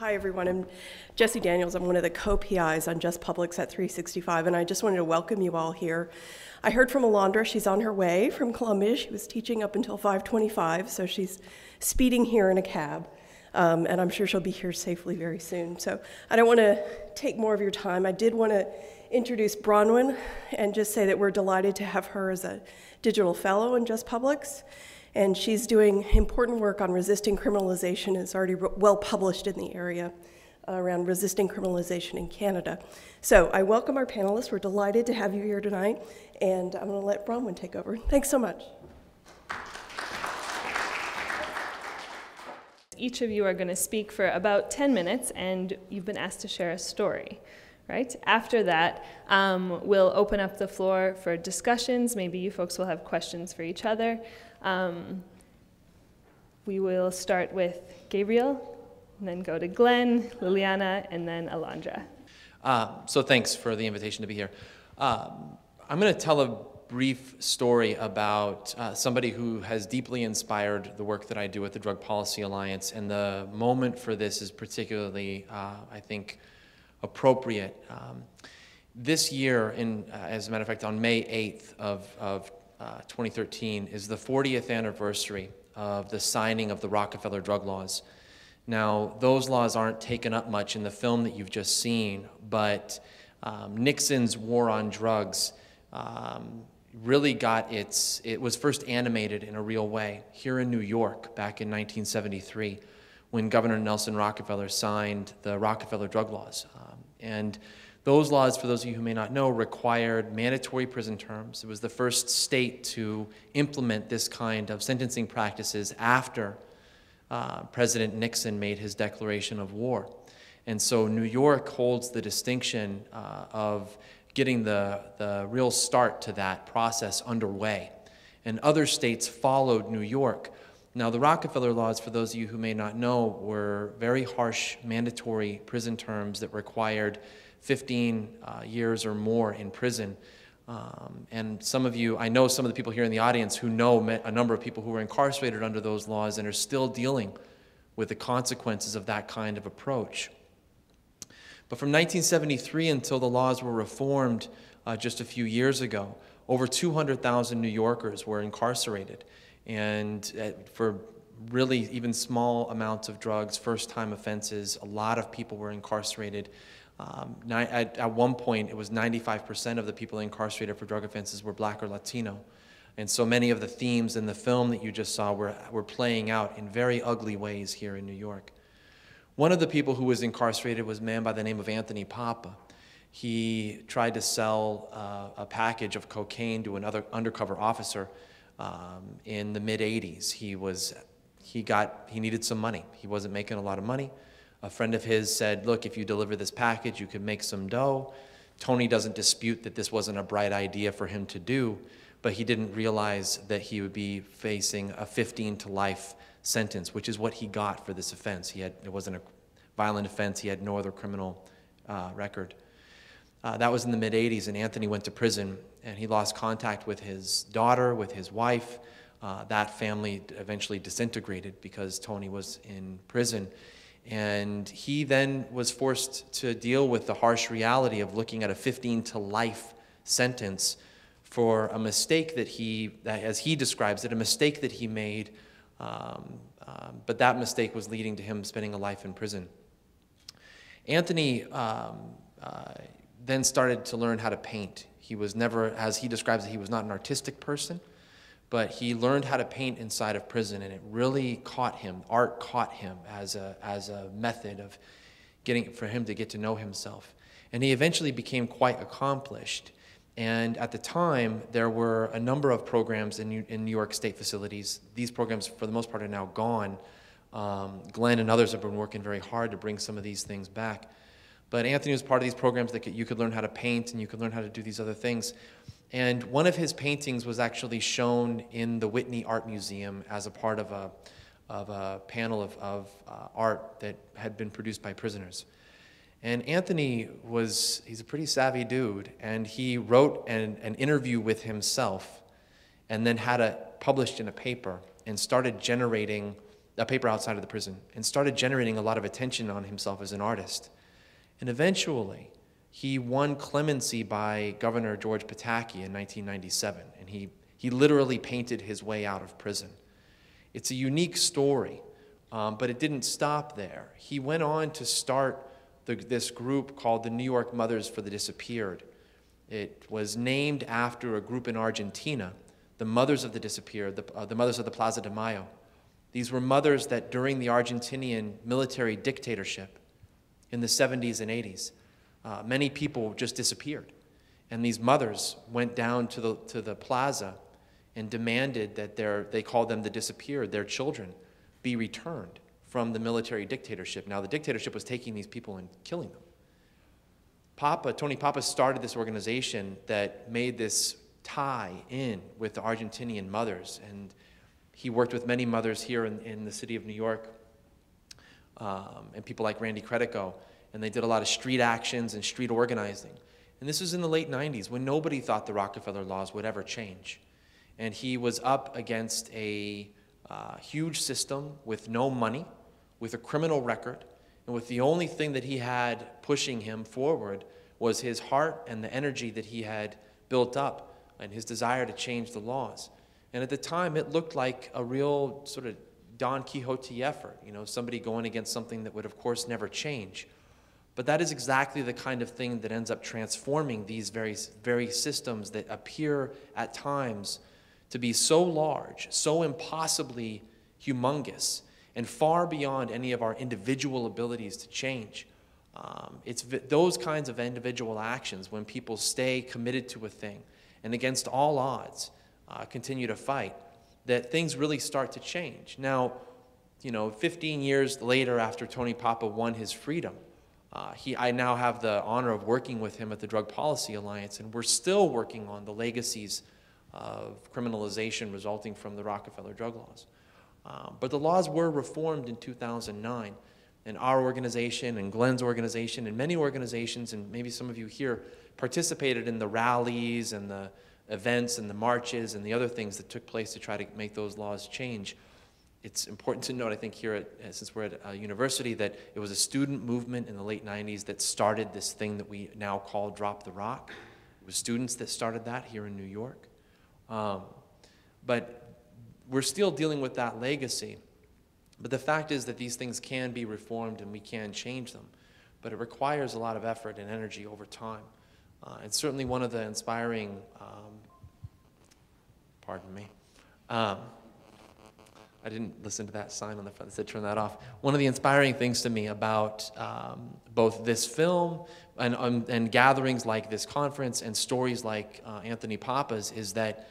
Hi, everyone. I'm Jessie Daniels. I'm one of the co-PIs on Just Publics at 365, and I just wanted to welcome you all here. I heard from Alondra. She's on her way from Columbia. She was teaching up until 5:25, so she's speeding here in a cab, and I'm sure she'll be here safely very soon. So I don't want to take more of your time. I did want to introduce Bronwyn and just say that we're delighted to have her as a digital fellow in Just Publics. And she's doing important work on resisting criminalization. It's already well published in the area around resisting criminalization in Canada. So I welcome our panelists. We're delighted to have you here tonight. And I'm going to let Bronwyn take over. Thanks so much. Each of you are going to speak for about 10 minutes, and you've been asked to share a story. Right? After that, we'll open up the floor for discussions. Maybe you folks will have questions for each other. We will start with Gabriel, and then go to Glenn, Liliana, and then Alondra. So thanks for the invitation to be here. I'm going to tell a brief story about somebody who has deeply inspired the work that I do at the Drug Policy Alliance, and the moment for this is particularly, I think, appropriate. This year, as a matter of fact, on May 8th of 2013 is the 40th anniversary of the signing of the Rockefeller drug laws. Now, those laws aren't taken up much in the film that you've just seen, but Nixon's war on drugs really it was first animated in a real way here in New York back in 1973 when Governor Nelson Rockefeller signed the Rockefeller drug laws. And those laws, for those of you who may not know, required mandatory prison terms. It was the first state to implement this kind of sentencing practices after President Nixon made his declaration of war. And so New York holds the distinction of getting the real start to that process underway. And other states followed New York. Now, the Rockefeller laws, for those of you who may not know, were very harsh mandatory prison terms that required 15 years or more in prison. And some of you, I know some of the people here in the audience who know a number of people who were incarcerated under those laws and are still dealing with the consequences of that kind of approach. But from 1973 until the laws were reformed just a few years ago, over 200,000 New Yorkers were incarcerated. And for really even small amounts of drugs, first-time offenses, a lot of people were incarcerated. At one point, it was 95% of the people incarcerated for drug offenses were Black or Latino. And so many of the themes in the film that you just saw were playing out in very ugly ways here in New York. One of the people who was incarcerated was a man by the name of Anthony Papa. He tried to sell a package of cocaine to another undercover officer in the mid-'80s. He needed some money. He wasn't making a lot of money. A friend of his said, look, if you deliver this package, you could make some dough. Tony doesn't dispute that this wasn't a bright idea for him to do, but he didn't realize that he would be facing a 15 to life sentence, which is what he got for this offense. It wasn't a violent offense. He had no other criminal record. That was in the mid-'80s, and Anthony went to prison, and he lost contact with his daughter, with his wife. That family eventually disintegrated because Tony was in prison. And he then was forced to deal with the harsh reality of looking at a 15 to life sentence for a mistake that as he describes it, a mistake that he made, but that mistake was leading to him spending a life in prison. Anthony then started to learn how to paint. He was never, as he describes it, he was not an artistic person, but he learned how to paint inside of prison, and it really caught him. Art caught him as a method of for him to get to know himself. And he eventually became quite accomplished. And at the time, there were a number of programs in New York State facilities. These programs, for the most part, are now gone. Glenn and others have been working very hard to bring some of these things back. But Anthony was part of these programs that you could learn how to paint and you could learn how to do these other things. And one of his paintings was actually shown in the Whitney Art Museum as a part of a panel of art that had been produced by prisoners. And Anthony he's a pretty savvy dude, and he wrote an interview with himself and then had it published in a paper and started generating a paper outside of the prison, and started generating a lot of attention on himself as an artist. And eventually, he won clemency by Governor George Pataki in 1997, and he literally painted his way out of prison. It's a unique story, but it didn't stop there. He went on to start this group called the New York Mothers for the Disappeared. It was named after a group in Argentina, the Mothers of the Disappeared, the Mothers of the Plaza de Mayo. These were mothers that during the Argentinian military dictatorship in the 70s and 80s, many people just disappeared. And these mothers went down to the plaza and demanded that they called them the disappeared, their children, be returned from the military dictatorship. Now, the dictatorship was taking these people and killing them. Tony Papa started this organization that made this tie in with the Argentinian mothers, and he worked with many mothers here in the city of New York, and people like Randy Credico, and they did a lot of street actions and street organizing. And this was in the late 90s when nobody thought the Rockefeller laws would ever change. And he was up against a huge system with no money, with a criminal record, and with the only thing that he had pushing him forward was his heart and the energy that he had built up and his desire to change the laws. And at the time, it looked like a real sort of Don Quixote effort, you know, somebody going against something that would, of course, never change. But that is exactly the kind of thing that ends up transforming these very systems that appear at times to be so large, so impossibly humongous, and far beyond any of our individual abilities to change. It's those kinds of individual actions, when people stay committed to a thing and against all odds continue to fight, that things really start to change. Now, you know, 15 years later after Tony Papa won his freedom, I now have the honor of working with him at the Drug Policy Alliance, and we're still working on the legacies of criminalization resulting from the Rockefeller drug laws. But the laws were reformed in 2009, and our organization and Glenn's organization and many organizations, and maybe some of you here, participated in the rallies and the events and the marches and the other things that took place to try to make those laws change. It's important to note, I think, here, since we're at a university, that it was a student movement in the late 90s that started this thing that we now call Drop the Rock. It was students that started that here in New York. But we're still dealing with that legacy. But the fact is that these things can be reformed and we can change them. But it requires a lot of effort and energy over time. It's certainly one of the inspiring, pardon me, I didn't listen to that sign on the front that said turn that off. One of the inspiring things to me about both this film and gatherings like this conference and stories like Anthony Papa's is that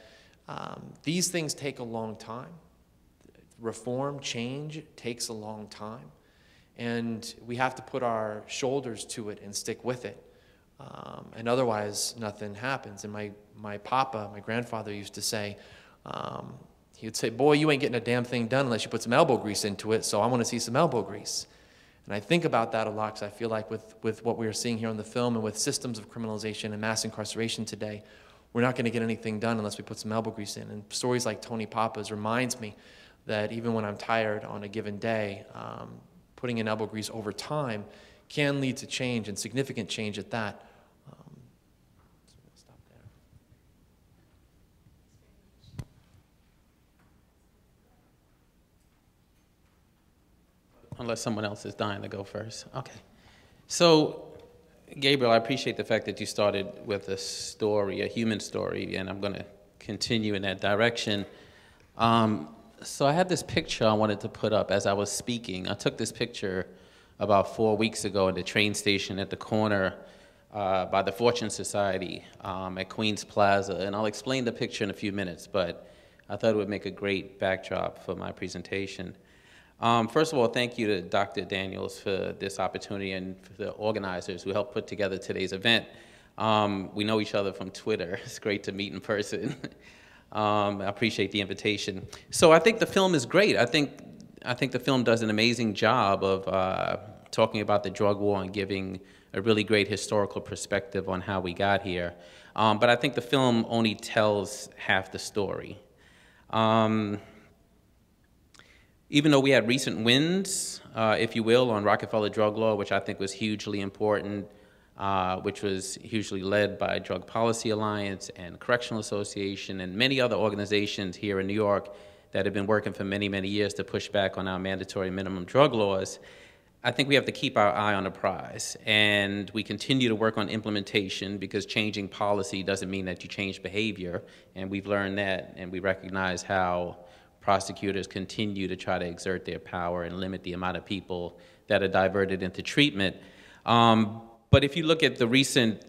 these things take a long time. Reform, change takes a long time. And we have to put our shoulders to it and stick with it. And otherwise, nothing happens. And my papa, my grandfather, used to say, he would say, boy, you ain't getting a damn thing done unless you put some elbow grease into it, so I want to see some elbow grease. And I think about that a lot because I feel like with what we are seeing here on the film and with systems of criminalization and mass incarceration today, we're not going to get anything done unless we put some elbow grease in. And stories like Tony Papa's reminds me that even when I'm tired on a given day, putting in elbow grease over time can lead to change, and significant change at that. Unless someone else is dying to go first. Okay. So, Gabriel, I appreciate the fact that you started with a story, a human story, and I'm going to continue in that direction. So I had this picture I wanted to put up as I was speaking. I took this picture about 4 weeks ago at the train station at the corner by the Fortune Society at Queens Plaza, and I'll explain the picture in a few minutes, but I thought it would make a great backdrop for my presentation. First of all, thank you to Dr. Daniels for this opportunity and for the organizers who helped put together today's event. We know each other from Twitter. It's great to meet in person. I appreciate the invitation. So I think the film is great. I think the film does an amazing job of talking about the drug war and giving a really great historical perspective on how we got here. But I think the film only tells half the story. Even though we had recent wins, if you will, on Rockefeller drug law, which I think was hugely important, which was hugely led by Drug Policy Alliance and Correctional Association and many other organizations here in New York that have been working for many, many years to push back on our mandatory minimum drug laws, I think we have to keep our eye on the prize. And we continue to work on implementation, because changing policy doesn't mean that you change behavior. And we've learned that, and we recognize how prosecutors continue to try to exert their power and limit the amount of people that are diverted into treatment. But if you look at the recent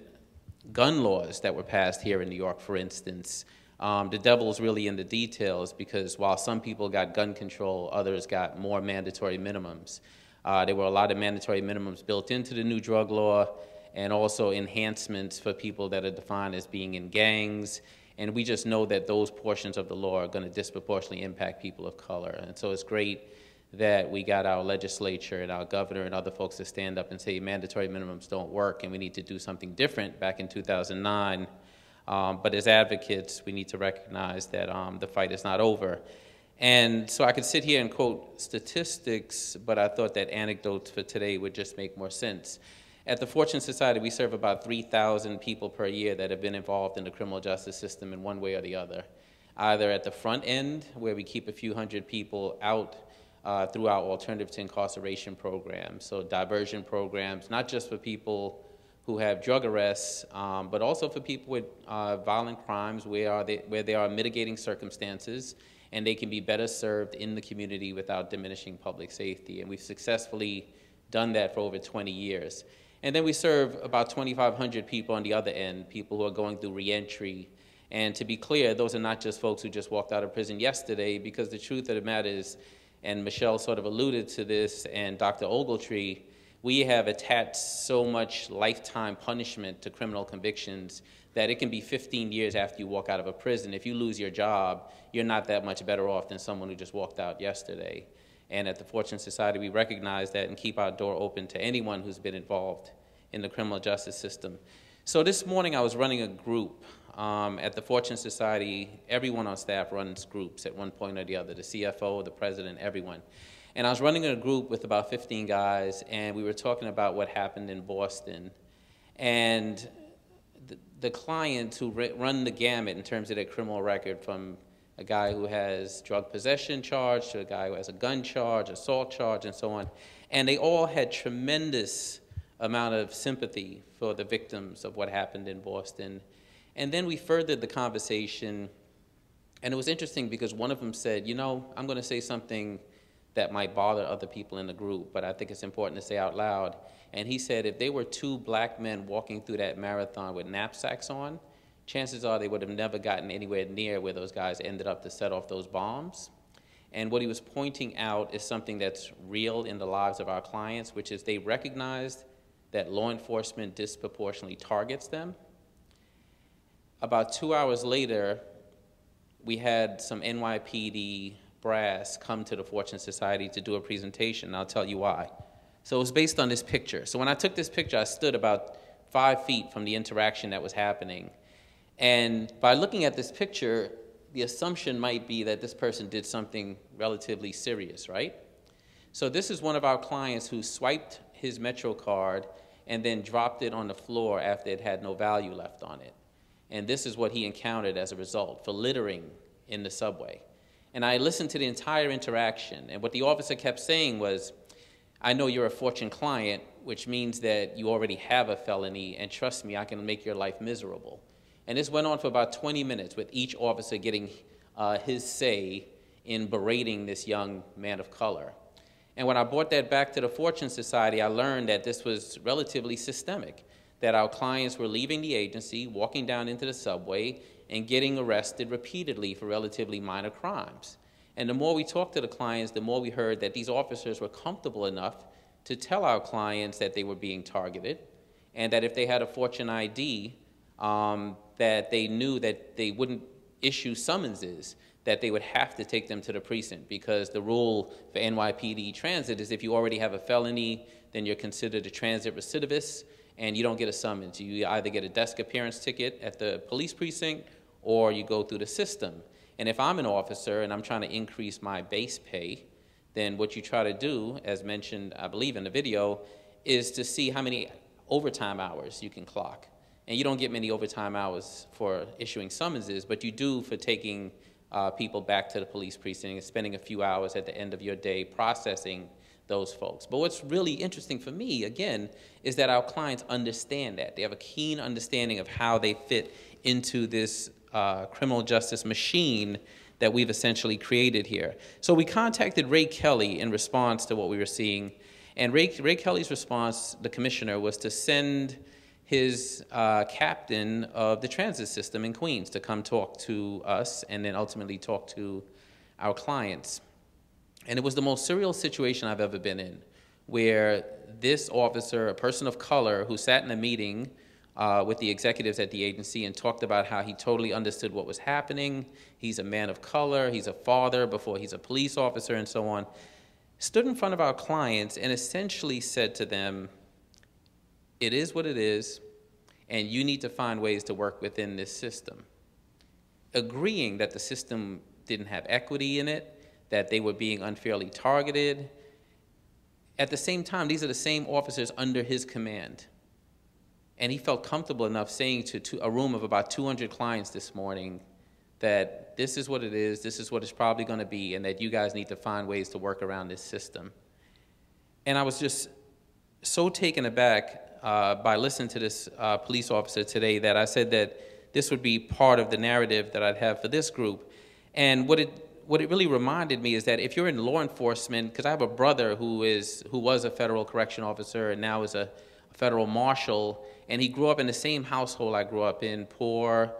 gun laws that were passed here in New York, for instance, the devil's really in the details, because while some people got gun control, others got more mandatory minimums. There were a lot of mandatory minimums built into the new drug law, and also enhancements for people that are defined as being in gangs. And we just know that those portions of the law are going to disproportionately impact people of color. And so it's great that we got our legislature and our governor and other folks to stand up and say mandatory minimums don't work and we need to do something different back in 2009. But as advocates, we need to recognize that the fight is not over. And so I could sit here and quote statistics, but I thought that anecdotes for today would just make more sense. At the Fortune Society, we serve about 3,000 people per year that have been involved in the criminal justice system in one way or the other, either at the front end, where we keep a few hundred people out through our alternative to incarceration programs, so diversion programs, not just for people who have drug arrests, but also for people with violent crimes where there are mitigating circumstances and they can be better served in the community without diminishing public safety. And we've successfully done that for over 20 years. And then we serve about 2,500 people on the other end, people who are going through reentry. And to be clear, those are not just folks who just walked out of prison yesterday, because the truth of the matter is, and Michelle sort of alluded to this, and Dr. Ogletree, we have attached so much lifetime punishment to criminal convictions that it can be 15 years after you walk out of a prison. If you lose your job, you're not that much better off than someone who just walked out yesterday. And at the Fortune Society, we recognize that and keep our door open to anyone who's been involved in the criminal justice system. So this morning I was running a group at the Fortune Society. Everyone on staff runs groups at one point or the other, the CFO, the president, everyone. And I was running a group with about 15 guys, and we were talking about what happened in Boston. And the clients who run the gamut in terms of their criminal record, from a guy who has drug possession charge to a guy who has a gun charge, assault charge, and so on. And they all had tremendous amount of sympathy for the victims of what happened in Boston. And then we furthered the conversation, and it was interesting because one of them said, you know, I'm going to say something that might bother other people in the group, but I think it's important to say out loud. And he said if they were two black men walking through that marathon with knapsacks on, chances are they would have never gotten anywhere near where those guys ended up to set off those bombs. And what he was pointing out is something that's real in the lives of our clients, which is they recognized that law enforcement disproportionately targets them. About 2 hours later, we had some NYPD brass come to the Fortune Society to do a presentation, and I'll tell you why. So it was based on this picture. So when I took this picture, I stood about 5 feet from the interaction that was happening. And by looking at this picture, the assumption might be that this person did something relatively serious, right? So this is one of our clients who swiped his Metro card and then dropped it on the floor after it had no value left on it. And this is what he encountered as a result for littering in the subway. And I listened to the entire interaction, and what the officer kept saying was, I know you're a Fortune client, which means that you already have a felony, and trust me, I can make your life miserable. And this went on for about 20 minutes with each officer getting his say in berating this young man of color. And when I brought that back to the Fortune Society, I learned that this was relatively systemic, that our clients were leaving the agency, walking down into the subway, and getting arrested repeatedly for relatively minor crimes. And the more we talked to the clients, the more we heard that these officers were comfortable enough to tell our clients that they were being targeted, and that if they had a Fortune ID, that they knew that they wouldn't issue summonses, that they would have to take them to the precinct, because the rule for NYPD transit is if you already have a felony, then you're considered a transit recidivist, and you don't get a summons. You either get a desk appearance ticket at the police precinct, or you go through the system. And if I'm an officer and I'm trying to increase my base pay, then what you try to do, as mentioned, I believe, in the video, is to see how many overtime hours you can clock. And you don't get many overtime hours for issuing summonses, but you do for taking people back to the police precinct and spending a few hours at the end of your day processing those folks. But what's really interesting for me, again, is that our clients understand that. They have a keen understanding of how they fit into this criminal justice machine that we've essentially created here. So we contacted Ray Kelly in response to what we were seeing. And Ray Kelly's response, the commissioner, was to send his captain of the transit system in Queens to come talk to us and then ultimately talk to our clients. And it was the most surreal situation I've ever been in, where this officer, a person of color, who sat in a meeting with the executives at the agency and talked about how he totally understood what was happening. He's a man of color, he's a father before he's a police officer and so on, stood in front of our clients and essentially said to them, it is what it is, and you need to find ways to work within this system. Agreeing that the system didn't have equity in it, that they were being unfairly targeted. At the same time, these are the same officers under his command. And he felt comfortable enough saying to a room of about 200 clients this morning that this is what it is, this is what it's probably going to be, and that you guys need to find ways to work around this system. And I was just so taken aback by listening to this police officer today that I said that this would be part of the narrative that I'd have for this group. And what it really reminded me is that if you're in law enforcement, because I have a brother who was a federal correction officer and now is a federal marshal, and he grew up in the same household I grew up in, poor,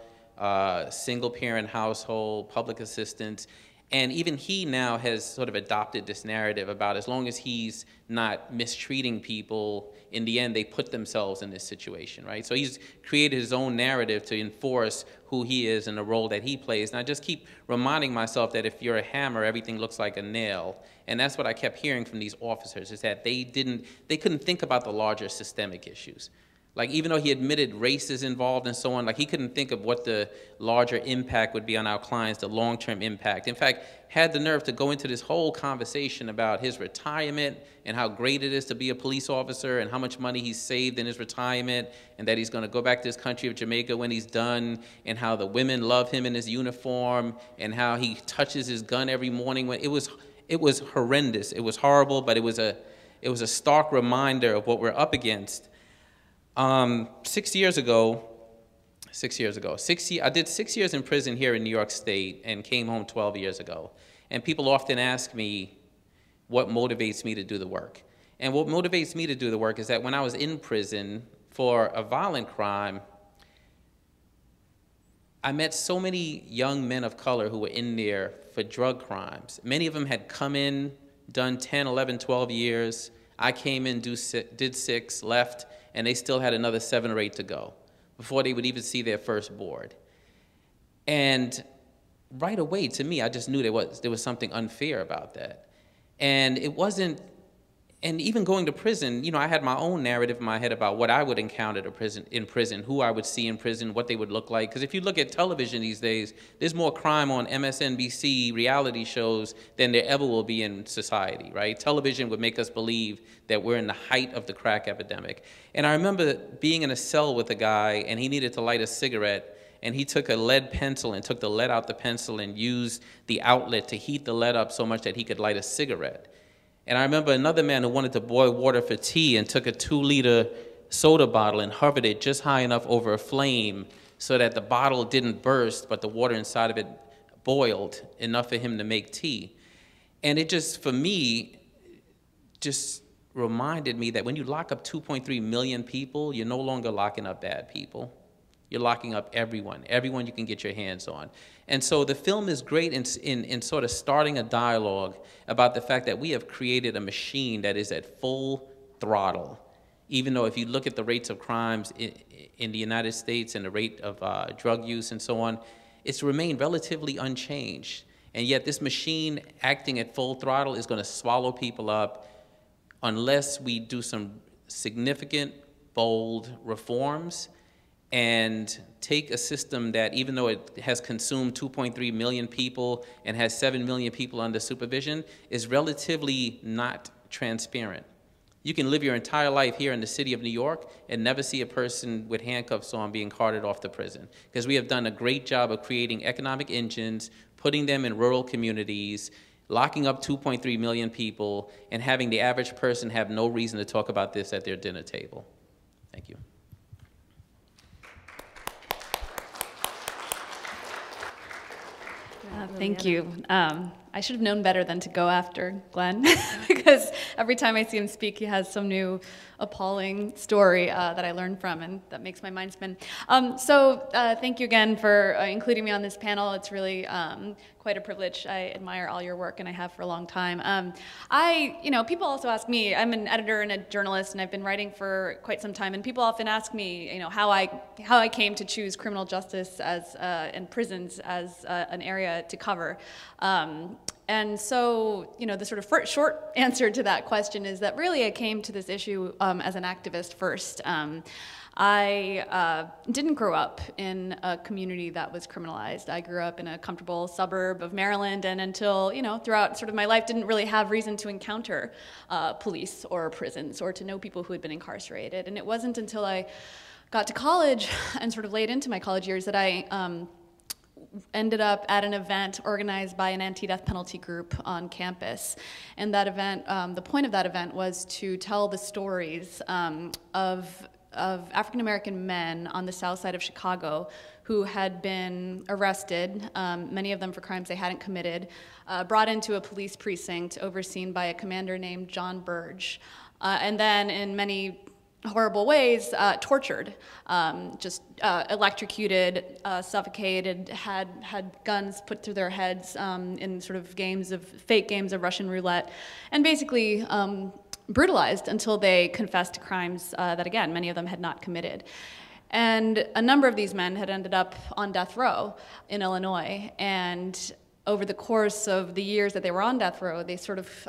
single-parent household, public assistance, and even he now has sort of adopted this narrative about as long as he's not mistreating people, in the end they put themselves in this situation, right? So he's created his own narrative to enforce who he is and the role that he plays. And I just keep reminding myself that if you're a hammer, everything looks like a nail. And that's what I kept hearing from these officers, is that they couldn't think about the larger systemic issues. Like, even though he admitted race is involved and so on, like, he couldn't think of what the larger impact would be on our clients, the long-term impact. In fact, had the nerve to go into this whole conversation about his retirement and how great it is to be a police officer and how much money he's saved in his retirement and that he's going to go back to his country of Jamaica when he's done, and how the women love him in his uniform and how he touches his gun every morning. When it was horrendous. It was horrible, but it was a stark reminder of what we're up against. 6 years ago, I did 6 years in prison here in New York State and came home 12 years ago. And people often ask me what motivates me to do the work. And what motivates me to do the work is that when I was in prison for a violent crime, I met so many young men of color who were in there for drug crimes. Many of them had come in, done 10, 11, 12 years. I came in, did 6, left, and they still had another 7 or 8 to go before they would even see their first board. And right away, to me, I just knew there was something unfair about that. And it wasn't, and even going to prison, you know, I had my own narrative in my head about what I would encounter in prison, who I would see in prison, what they would look like. Because if you look at television these days, there's more crime on MSNBC reality shows than there ever will be in society, right? Television would make us believe that we're in the height of the crack epidemic. And I remember being in a cell with a guy, and he needed to light a cigarette, and he took a lead pencil and took the lead out the pencil and used the outlet to heat the lead up so much that he could light a cigarette. And I remember another man who wanted to boil water for tea and took a 2-liter soda bottle and hovered it just high enough over a flame so that the bottle didn't burst, but the water inside of it boiled enough for him to make tea. And it just, for me, just reminded me that when you lock up 2.3 million people, you're no longer locking up bad people. You're locking up everyone you can get your hands on. And so the film is great in sort of starting a dialogue about the fact that we have created a machine that is at full throttle. Even though if you look at the rates of crimes in the United States and the rate of drug use and so on, it's remained relatively unchanged. And yet this machine acting at full throttle is going to swallow people up unless we do some significant, bold reforms. and take a system that, even though it has consumed 2.3 million people and has 7 million people under supervision, is relatively not transparent. You can live your entire life here in the city of New York and never see a person with handcuffs on being carted off to prison, because we have done a great job of creating economic engines, putting them in rural communities, locking up 2.3 million people, and having the average person have no reason to talk about this at their dinner table. Thank you. Thank you. I should have known better than to go after Glenn, because every time I see him speak, he has some new appalling story that I learned from, and that makes my mind spin. Thank you again for including me on this panel. It's really quite a privilege. I admire all your work, and I have for a long time. People also ask me, I'm an editor and a journalist, and I've been writing for quite some time, and people often ask me, how I came to choose criminal justice as and prisons as an area to cover. And so, the sort of short answer to that question is that really I came to this issue as an activist first. I didn't grow up in a community that was criminalized. I grew up in a comfortable suburb of Maryland, and until, throughout sort of my life, didn't really have reason to encounter police or prisons or to know people who had been incarcerated. And it wasn't until I got to college and sort of late into my college years that I ended up at an event organized by an anti-death penalty group on campus. And that event, the point of that event was to tell the stories of African-American men on the south side of Chicago who had been arrested, many of them for crimes they hadn't committed, brought into a police precinct overseen by a commander named John Burge, and then in many horrible ways, tortured, electrocuted, suffocated, had guns put through their heads in sort of fake games of Russian roulette, and basically brutalized until they confessed to crimes that, again, many of them had not committed. And a number of these men had ended up on death row in Illinois, and over the course of the years that they were on death row, they sort of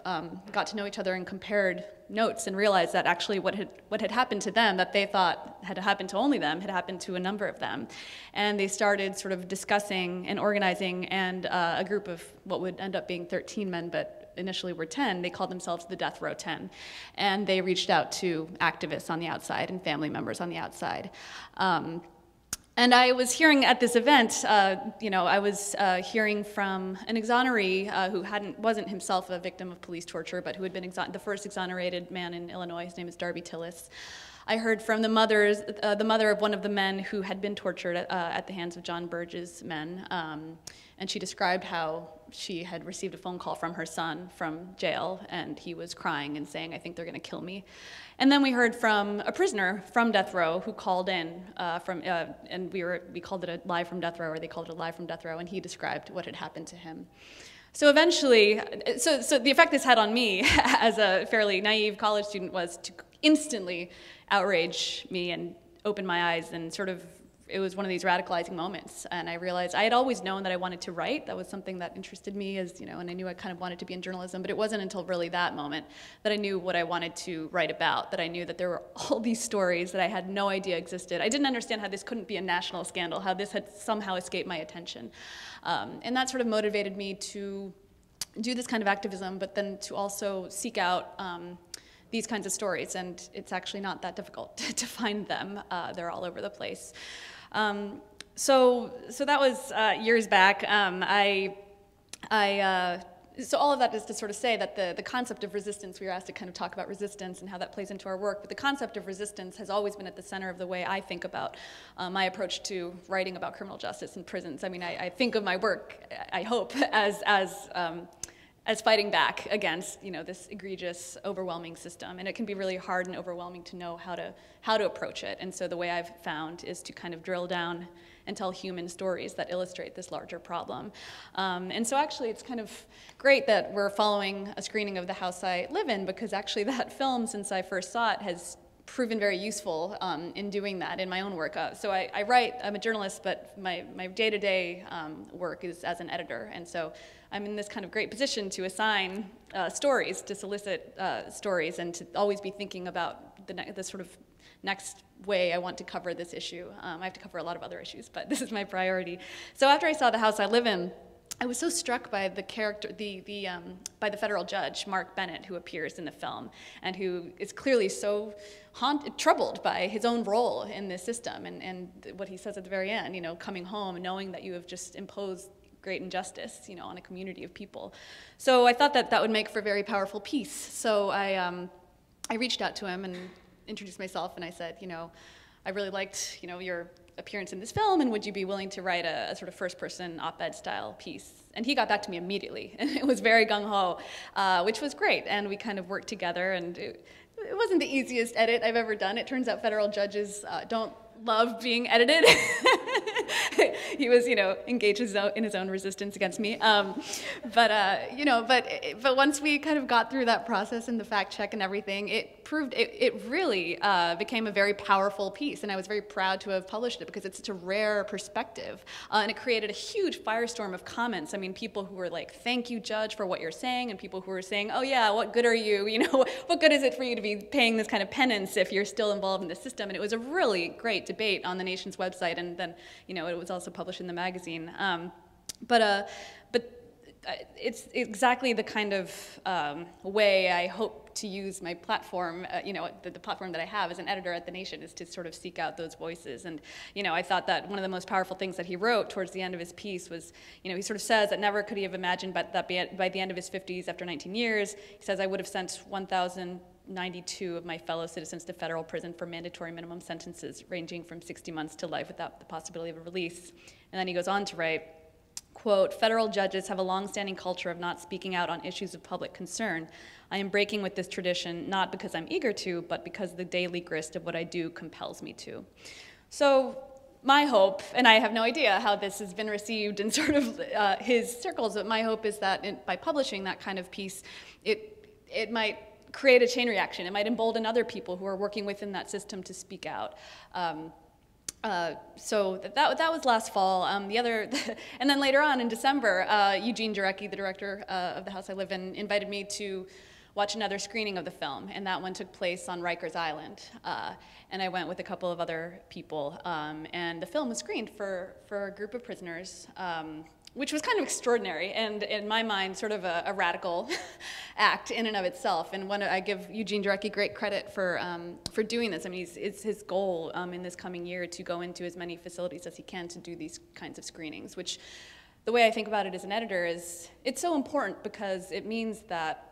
got to know each other and compared notes and realized that actually what had happened to them that they thought had happened to only them had happened to a number of them. And they started sort of discussing and organizing, and a group of what would end up being 13 men, but initially were 10, they called themselves the Death Row 10. And they reached out to activists on the outside and family members on the outside. And I was hearing at this event, I was hearing from an exoneree who wasn't himself a victim of police torture, but who had been the first exonerated man in Illinois. His name is Darby Tillis. I heard from the mother of one of the men who had been tortured at the hands of John Burge's men, and she described how she had received a phone call from her son from jail, and he was crying and saying, "I think they're going to kill me." And then we heard from a prisoner from death row who called in and we called it a live from death row, or they called it a live from death row, and he described what had happened to him. So eventually, so the effect this had on me as a fairly naive college student was to instantly outrage me and open my eyes, and sort of it was one of these radicalizing moments. And I realized I had always known that I wanted to write. That was something that interested me, and I knew I kind of wanted to be in journalism, but it wasn't until really that moment that I knew what I wanted to write about, that I knew that there were all these stories that I had no idea existed. I didn't understand how this couldn't be a national scandal, how this had somehow escaped my attention. And that sort of motivated me to do this kind of activism, but then to also seek out these kinds of stories, and it's actually not that difficult to find them. They're all over the place. So that was years back. So all of that is to sort of say that the concept of resistance, we were asked to kind of talk about resistance and how that plays into our work, but the concept of resistance has always been at the center of the way I think about my approach to writing about criminal justice in prisons. I mean, I think of my work, I hope, as fighting back against, this egregious, overwhelming system. And it can be really hard and overwhelming to know how to approach it. And so the way I've found is to kind of drill down and tell human stories that illustrate this larger problem. And so actually it's kind of great that we're following a screening of The House I Live In, because actually that film, since I first saw it, has proven very useful in doing that in my own work. So I write, I'm a journalist, but my day-to-day work is as an editor. And so I'm in this kind of great position to assign stories, to solicit stories, and to always be thinking about the sort of next way I want to cover this issue. I have to cover a lot of other issues, but this is my priority. So after I saw The House I Live In, I was so struck by the character, by the federal judge, Mark Bennett, who appears in the film, and who is clearly so troubled by his own role in this system, and what he says at the very end, coming home and knowing that you have just imposed great injustice, on a community of people. So I thought that would make for a very powerful piece. So I reached out to him and introduced myself, and I said, I really liked, your appearance in this film, and would you be willing to write a sort of first-person op-ed style piece? And he got back to me immediately, and it was very gung-ho, which was great, and we kind of worked together, and it wasn't the easiest edit I've ever done. It turns out federal judges don't love being edited. He was, engaged in his own resistance against me. But once we kind of got through that process and the fact check and everything, it proved, it really became a very powerful piece. And I was very proud to have published it because it's such a rare perspective. And it created a huge firestorm of comments. I mean, people who were like, thank you, Judge, for what you're saying. And people who were saying, oh yeah, what good are you? What good is it for you to be paying this kind of penance if you're still involved in the system? And it was a really great debate on the Nation's website. And then, it was also published in the magazine. But it's exactly the kind of way I hope to use my platform, the platform that I have as an editor at The Nation, is to sort of seek out those voices. And, I thought that one of the most powerful things that he wrote towards the end of his piece was, he sort of says that never could he have imagined that by the end of his 50s, after 19 years, he says, I would have sent 1,092 of my fellow citizens to federal prison for mandatory minimum sentences ranging from 60 months to life without the possibility of a release. And then he goes on to write, quote, federal judges have a long-standing culture of not speaking out on issues of public concern. I am breaking with this tradition, not because I'm eager to, but because the daily grist of what I do compels me to. So my hope, and I have no idea how this has been received in sort of his circles, but my hope is that by publishing that kind of piece, it might create a chain reaction. It might embolden other people who are working within that system to speak out. So that was last fall. And then later on in December, Eugene Jarecki, the director of The House I Live In, invited me to watch another screening of the film, and that one took place on Rikers Island. And I went with a couple of other people, and the film was screened for a group of prisoners, which was kind of extraordinary, and in my mind, sort of a radical act in and of itself. And I give Eugene Jarecki great credit for doing this. I mean, it's his goal in this coming year to go into as many facilities as he can to do these kinds of screenings, which the way I think about it as an editor is it's so important because it means that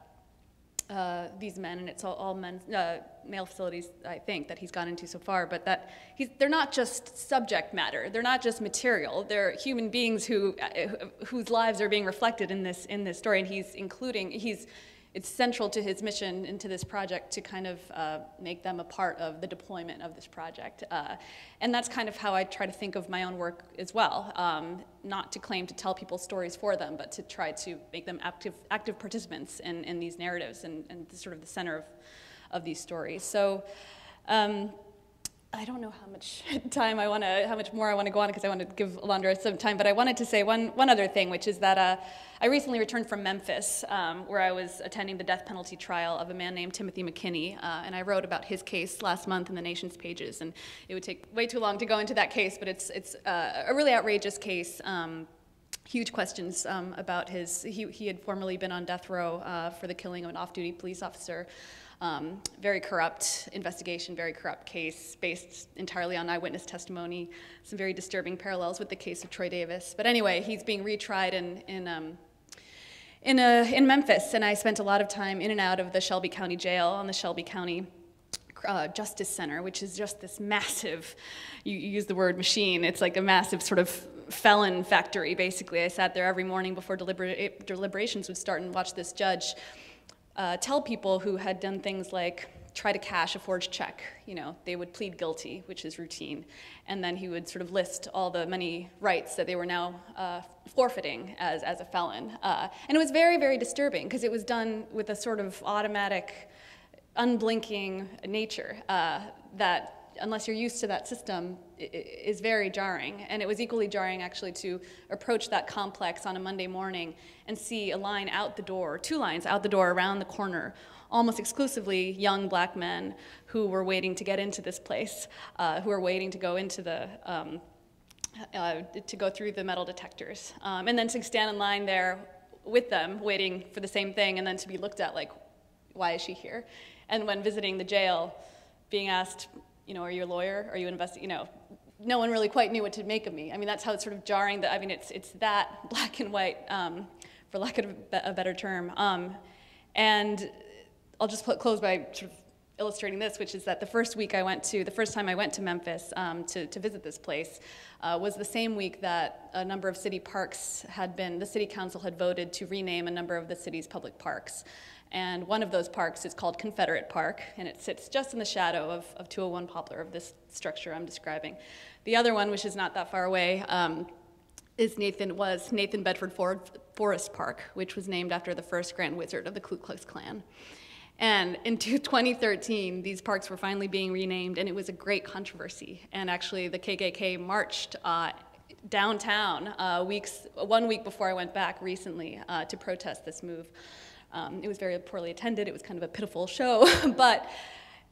these men, and it's all men's, male facilities, I think, that he's gone into so far, but that they're not just subject matter, they're not just material, they're human beings whose lives are being reflected in this story, and it's central to his mission into this project to kind of make them a part of the deployment of this project. And that's kind of how I try to think of my own work as well. Not to claim to tell people's stories for them, but to try to make them active participants in these narratives and sort of the center of these stories. So I don't know how much more I want to go on because I want to give Alondra some time, but I wanted to say one other thing, which is that I recently returned from Memphis, where I was attending the death penalty trial of a man named Timothy McKinney, and I wrote about his case last month in the Nation's pages, and it would take way too long to go into that case, but it's a really outrageous case. Huge questions about he had formerly been on death row for the killing of an off-duty police officer. Very corrupt investigation, very corrupt case based entirely on eyewitness testimony. Some very disturbing parallels with the case of Troy Davis. But anyway, he's being retried in Memphis, and I spent a lot of time in and out of the Shelby County Jail on the Shelby County Justice Center, which is just this massive, you use the word machine, it's like a massive sort of felon factory, basically. I sat there every morning before deliberations would start and watch this judge tell people who had done things like try to cash a forged check. They would plead guilty, which is routine, and then he would sort of list all the many rights that they were now forfeiting as a felon. And it was very, very disturbing because it was done with a sort of automatic, unblinking nature that, unless you're used to that system, is very jarring. And it was equally jarring, actually, to approach that complex on a Monday morning and see a line out the door, 2 lines out the door around the corner, almost exclusively young black men who were waiting to get into this place, who were waiting to go into the, to go through the metal detectors. And then to stand in line there with them, waiting for the same thing, and then to be looked at like, why is she here? And when visiting the jail, being asked, you know, are you a lawyer? Are you you know, no one really quite knew what to make of me. I mean, that's how it's sort of jarring. That I mean, it's that black and white, for lack of a better term. And I'll just close by sort of illustrating this, which is that the first time I went to Memphis to visit this place was the same week that a number of city parks the city council had voted to rename a number of the city's public parks. And one of those parks is called Confederate Park, and it sits just in the shadow of 201 Poplar, of this structure I'm describing. The other one, which is not that far away, was Nathan Bedford Forest Park, which was named after the first Grand Wizard of the Ku Klux Klan. And in 2013, these parks were finally being renamed, and it was a great controversy. And actually, the KKK marched downtown 1 week before I went back recently to protest this move. It was very poorly attended. It was kind of a pitiful show, but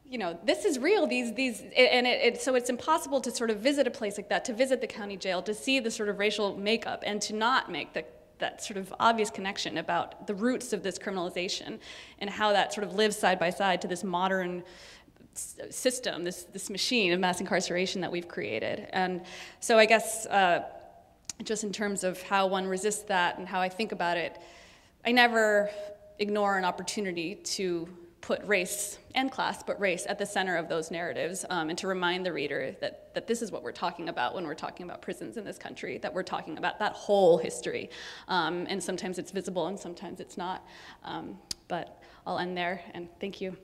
you know, this is real. So it's impossible to sort of visit a place like that, to visit the county jail, to see the sort of racial makeup, and to not make that sort of obvious connection about the roots of this criminalization and how that sort of lives side by side to this modern system, this machine of mass incarceration that we've created. And so I guess just in terms of how one resists that and how I think about it, I never ignore an opportunity to put race and class, but race at the center of those narratives, and to remind the reader that this is what we're talking about when we're talking about prisons in this country, that we're talking about that whole history. And sometimes it's visible and sometimes it's not. But I'll end there, and thank you.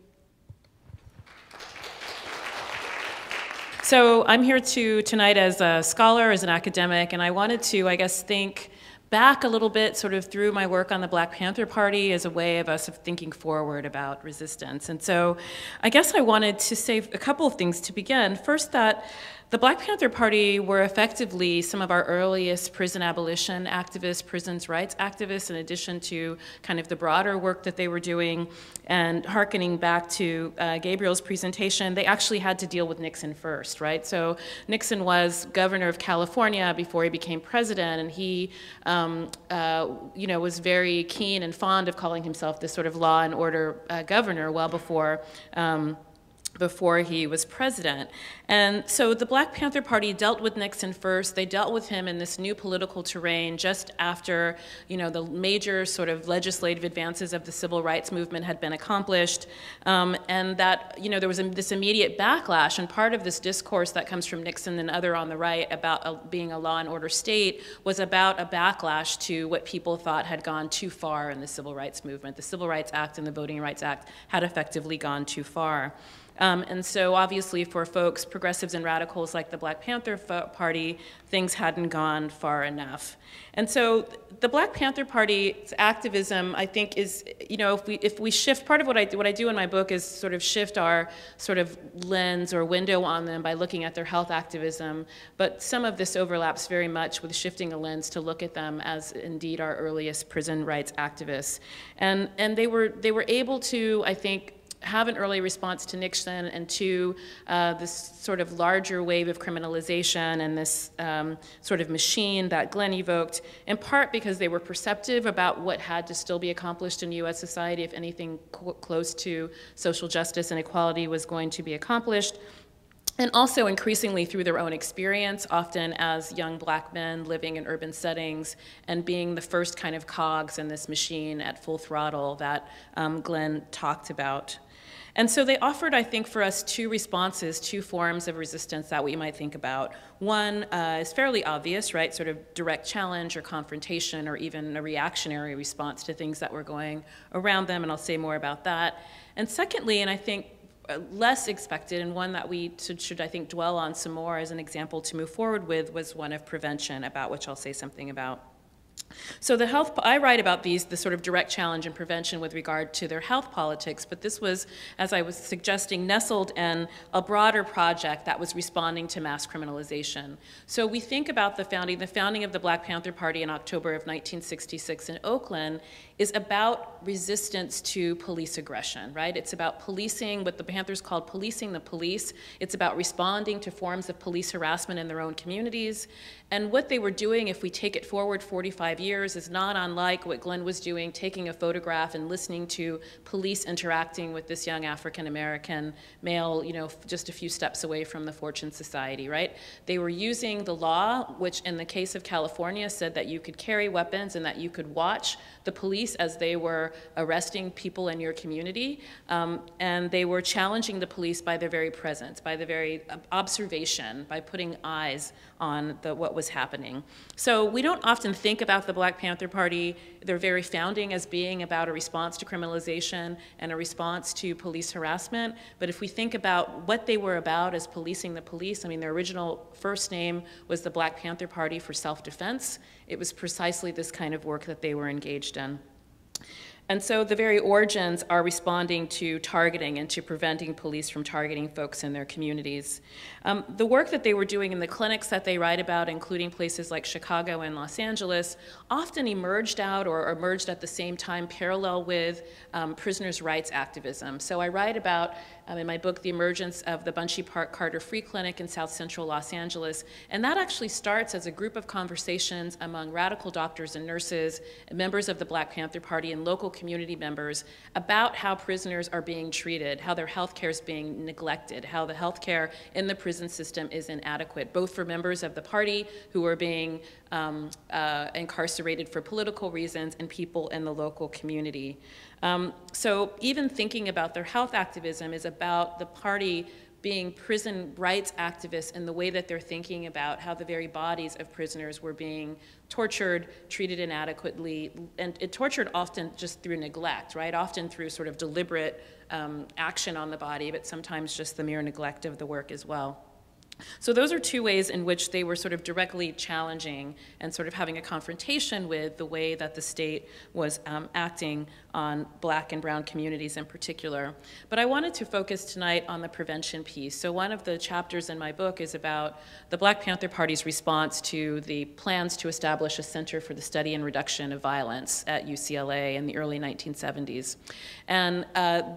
So I'm here tonight as a scholar, as an academic, and I wanted to, I guess, think back a little bit sort of through my work on the Black Panther Party as a way of us thinking forward about resistance. And so I guess I wanted to say a couple of things to begin. First, that the Black Panther Party were effectively some of our earliest prison abolition activists, prisons rights activists, in addition to kind of the broader work that they were doing. And hearkening back to Gabriel's presentation, they actually had to deal with Nixon first, right? So Nixon was governor of California before he became president, and he you know, was very keen and fond of calling himself this sort of law and order governor well before he was president. And so the Black Panther Party dealt with Nixon first. They dealt with him in this new political terrain just after, you know, the major sort of legislative advances of the civil rights movement had been accomplished. And that, you know, there was this immediate backlash, and part of this discourse that comes from Nixon and other on the right about being a law and order state was about a backlash to what people thought had gone too far in the civil rights movement. The Civil Rights Act and the Voting Rights Act had effectively gone too far. And so obviously for folks, progressives and radicals like the Black Panther Party, things hadn't gone far enough. And so the Black Panther Party's activism, I think, is, you know, if we shift, part of what I do in my book is sort of shift our sort of lens or window on them by looking at their health activism, but some of this overlaps very much with shifting a lens to look at them as indeed our earliest prison rights activists. And they were able to, I think, have an early response to Nixon and to this sort of larger wave of criminalization and this sort of machine that Glenn evoked, in part because they were perceptive about what had to still be accomplished in U.S. society if anything close to social justice and equality was going to be accomplished. And also increasingly through their own experience, often as young black men living in urban settings and being the first kind of cogs in this machine at full throttle that Glenn talked about. And so they offered, I think, for us two responses, two forms of resistance that we might think about. One is fairly obvious, right? Sort of direct challenge or confrontation or even a reactionary response to things that were going around them, and I'll say more about that. And secondly, and I think less expected, and one that we should, I think, dwell on some more as an example to move forward with, was one of prevention, about which I'll say something about. So I write about the sort of direct challenge and prevention with regard to their health politics, but this was, as I was suggesting, nestled in a broader project that was responding to mass criminalization. So we think about the founding of the Black Panther Party in October of 1966 in Oakland is about resistance to police aggression, right? It's about policing, what the Panthers called policing the police. It's about responding to forms of police harassment in their own communities. And what they were doing, if we take it forward 45 years, is not unlike what Glenn was doing, taking a photograph and listening to police interacting with this young African-American male, just a few steps away from the Fortune Society, right? They were using the law, which in the case of California said that you could carry weapons and that you could watch the police as they were arresting people in your community, and they were challenging the police by their very presence, by the very observation, by putting eyes on what was happening. So we don't often think about the Black Panther Party, their very founding, as being about a response to criminalization and a response to police harassment, but if we think about what they were about as policing the police, I mean, their original first name was the Black Panther Party for Self-Defense. It was precisely this kind of work that they were engaged in. And so the very origins are responding to targeting and to preventing police from targeting folks in their communities. The work that they were doing in the clinics that they write about, including places like Chicago and Los Angeles, often emerged out or emerged at the same time parallel with prisoners' rights activism. So I write about, in my book, the emergence of the Bunchy Park Carter Free Clinic in South Central Los Angeles, and that actually starts as a group of conversations among radical doctors and nurses, members of the Black Panther Party, and local community members about how prisoners are being treated, how their health care is being neglected, how the health care in the prison system is inadequate, both for members of the party who are being incarcerated for political reasons and people in the local community. So even thinking about their health activism is about the party being prison rights activists in the way that they're thinking about how the very bodies of prisoners were being tortured, treated inadequately, and tortured often just through neglect, right? Often through sort of deliberate action on the body, but sometimes just the mere neglect of the work as well. So those are two ways in which they were sort of directly challenging and sort of having a confrontation with the way that the state was acting on Black and brown communities in particular. But I wanted to focus tonight on the prevention piece. So one of the chapters in my book is about the Black Panther Party's response to the plans to establish a Center for the Study and Reduction of Violence at UCLA in the early 1970s. And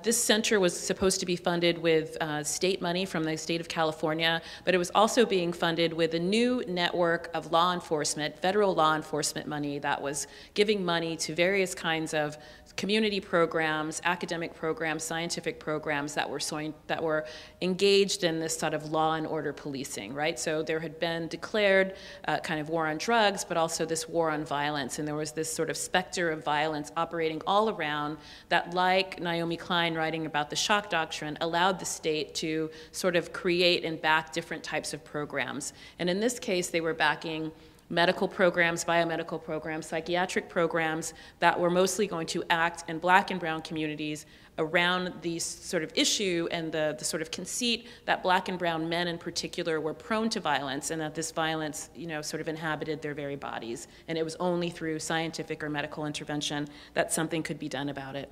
this center was supposed to be funded with state money from the state of California, but it was also being funded with a new network of law enforcement, federal law enforcement money that was giving money to various kinds of community programs, academic programs, scientific programs that were engaged in this sort of law and order policing, right? So there had been declared kind of war on drugs, but also this war on violence, and there was this sort of specter of violence operating all around that, like Naomi Klein writing about the shock doctrine, allowed the state to sort of create and back different types of programs. And in this case, they were backing medical programs, biomedical programs, psychiatric programs that were mostly going to act in Black and brown communities around the sort of issue and the sort of conceit that Black and brown men in particular were prone to violence, and that this violence, sort of inhabited their very bodies. And it was only through scientific or medical intervention that something could be done about it.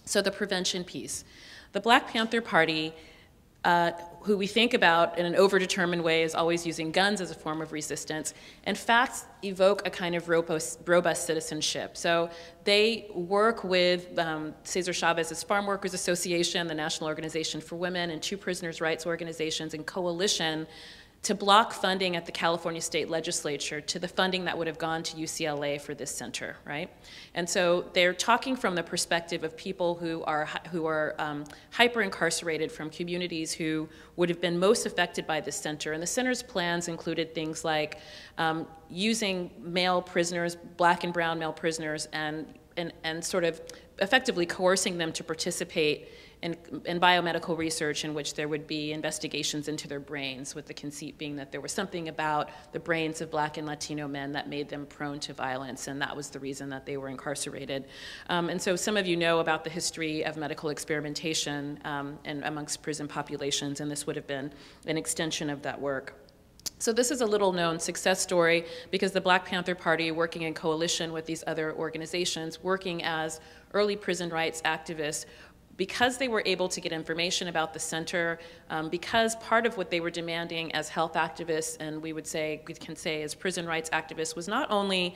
So the prevention piece. The Black Panther Party, who we think about in an overdetermined way as always using guns as a form of resistance, in fact evoke a kind of robust citizenship. So they work with Cesar Chavez's Farm Workers Association, the National Organization for Women, and two prisoners' rights organizations in coalition to block funding at the California State Legislature to the funding that would have gone to UCLA for this center, right? And so they're talking from the perspective of people who are hyper-incarcerated from communities who would have been most affected by this center. And the center's plans included things like using male prisoners, Black and brown male prisoners, and sort of effectively coercing them to participate in biomedical research in which there would be investigations into their brains, with the conceit being that there was something about the brains of Black and Latino men that made them prone to violence, and that was the reason that they were incarcerated. And so some of you know about the history of medical experimentation and amongst prison populations, and this would have been an extension of that work. So this is a little-known success story because the Black Panther Party, working in coalition with these other organizations, working as early prison rights activists, because they were able to get information about the center, because part of what they were demanding as health activists, and we can say as prison rights activists, was not only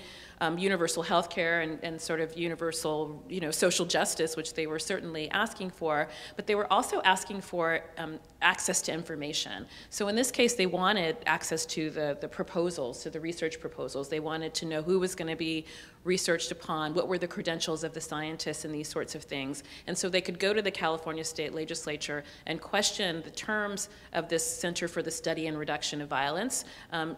universal health care and sort of universal, social justice, which they were certainly asking for, but they were also asking for access to information. So in this case, they wanted access to the proposals, to the research proposals. They wanted to know who was going to be researched upon, what were the credentials of the scientists and these sorts of things. And so they could go to the California State Legislature and question the terms of this Center for the Study and Reduction of Violence,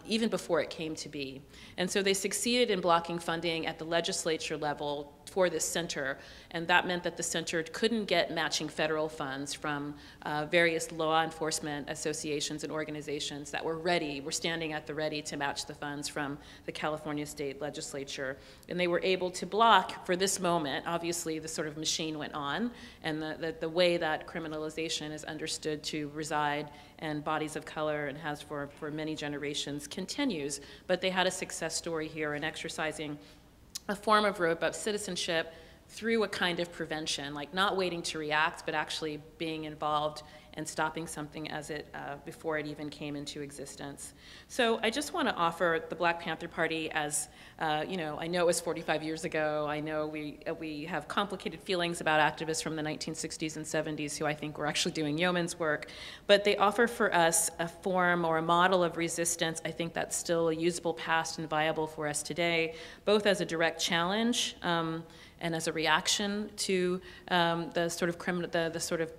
even before it came to be. And so they succeeded in blocking funding at the legislature level for this center, and that meant that the center couldn't get matching federal funds from various law enforcement associations and organizations that were standing at the ready to match the funds from the California State Legislature. And they were able to block, for this moment, obviously the sort of machine went on, and the way that criminalization is understood to reside in bodies of color and has for many generations continues. But they had a success story here in exercising a form of robust citizenship through a kind of prevention, like not waiting to react, but actually being involved and stopping something as before it even came into existence. So I just want to offer the Black Panther Party as, I know it was 45 years ago. I know we have complicated feelings about activists from the 1960s and 70s who I think were actually doing yeoman's work, but they offer for us a form or a model of resistance, I think that's still a usable past and viable for us today, both as a direct challenge and as a reaction to the sort of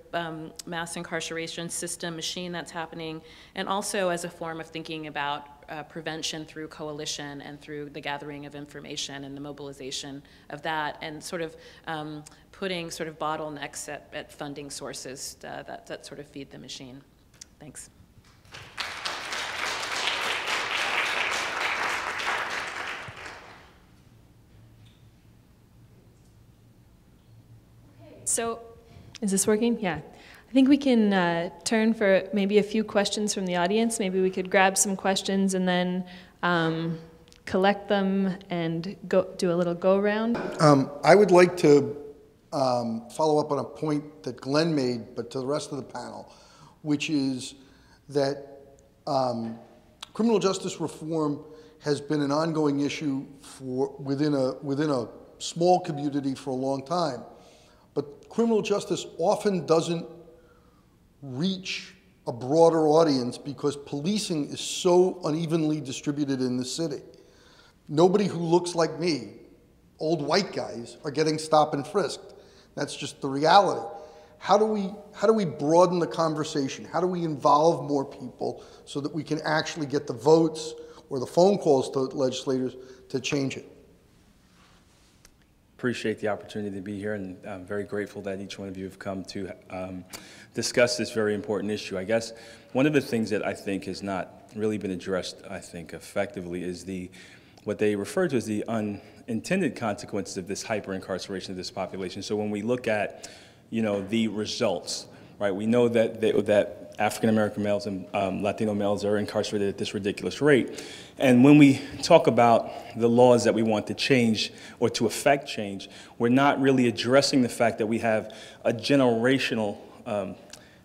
mass incarceration system machine that's happening, and also as a form of thinking about prevention through coalition and through the gathering of information and the mobilization of that, and sort of putting sort of bottlenecks at funding sources that sort of feed the machine. Thanks. So, is this working? Yeah. I think we can turn for maybe a few questions from the audience. Maybe we could grab some questions and then collect them and do a little go-round. I would like to follow up on a point that Glenn made, but to the rest of the panel, which is that criminal justice reform has been an ongoing issue within a small community for a long time. But criminal justice often doesn't reach a broader audience because policing is so unevenly distributed in the city. Nobody who looks like me, old white guys, are getting stopped and frisked. That's just the reality. How do we broaden the conversation? How do we involve more people so that we can actually get the votes or the phone calls to legislators to change it? Appreciate the opportunity to be here, and I'm very grateful that each one of you have come to discuss this very important issue. I guess one of the things that I think has not really been addressed, I think, effectively is what they refer to as the unintended consequences of this hyper-incarceration of this population. So when we look at, the results, right, we know that African-American males and Latino males are incarcerated at this ridiculous rate. And when we talk about the laws that we want to change or to affect change, we're not really addressing the fact that we have a generational